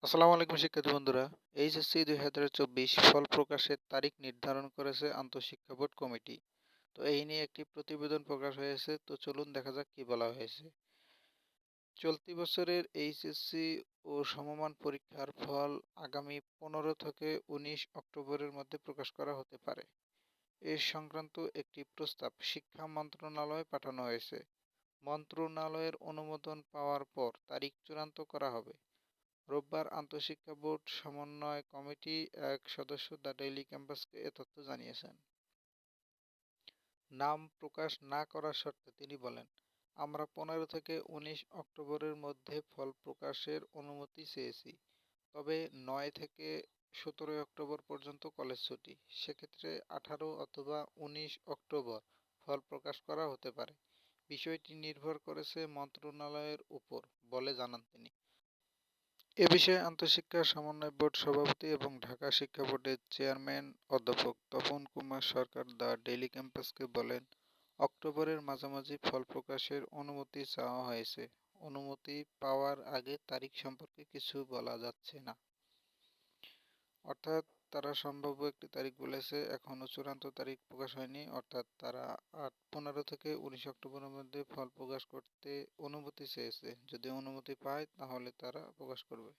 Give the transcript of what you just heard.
আসসালামু আলাইকুম শিক্ষার্থী বন্ধুরা। এইচএসসি ২০২৪ ফল প্রকাশের তারিখ নির্ধারণ করেছে আন্তঃশিক্ষা বোর্ড কমিটি। তো এই নিয়ে একটি প্রতিবেদন প্রকাশ হয়েছে। তো চলুন দেখা যাক কি বলা হয়েছে। চলতি বছরের এইচএসসি ও সমমান পরীক্ষার ফল আগামী ১৫ থেকে ১৯ অক্টোবরের মধ্যে প্রকাশ করা হতে পারে। এ সংক্রান্ত একটি প্রস্তাব শিক্ষা মন্ত্রণালয়ে পাঠানো হয়েছে। মন্ত্রণালয়ের অনুমোদন পাওয়ার পর তারিখ চূড়ান্ত করা হবে। রোববার আন্তঃশিক্ষা বোর্ড সমন্বয় কমিটি এক সদস্য দ্য ডেইলি ক্যাম্পাসকে এ তথ্য জানিয়েছেন। নাম প্রকাশ না করার শর্তে তিনি বলেন, আমরা ১৫ থেকে ১৯ অক্টোবরের মধ্যে ফল প্রকাশের অনুমতি চেয়েছি। তবে ৯ থেকে ১৭ অক্টোবর পর্যন্ত কলেজ ছুটি। সেক্ষেত্রে ১৮ অথবা ১৯ অক্টোবর ফল প্রকাশ করা হতে পারে। বিষয়টি নির্ভর করেছে মন্ত্রণালয়ের উপর বলে জানান তিনি। এ বিষয়ে আন্তঃশিক্ষা সমন্বয় বোর্ড সভাপতি এবং ঢাকা শিক্ষা বোর্ডের চেয়ারম্যান অধ্যাপক তপন কুমার সরকার দ্য ডেইলি ক্যাম্পাসকে বলেন, অক্টোবরের মাঝামাঝি ফল প্রকাশের অনুমতি চাওয়া হয়েছে। অনুমতি পাওয়ার আগে তারিখ সম্পর্কে কিছু বলা যাচ্ছে না। অর্থাৎ তারা সম্ভাব্য একটি তারিখ বলেছে, এখনো চূড়ান্ত তারিখ প্রকাশ হয়নি। অর্থাৎ তারা ১৫ থেকে ১৯ অক্টোবরের মধ্যে ফল প্রকাশ করতে অনুমতি চেয়েছে। যদি অনুমতি পায় তাহলে তারা প্রকাশ করবে।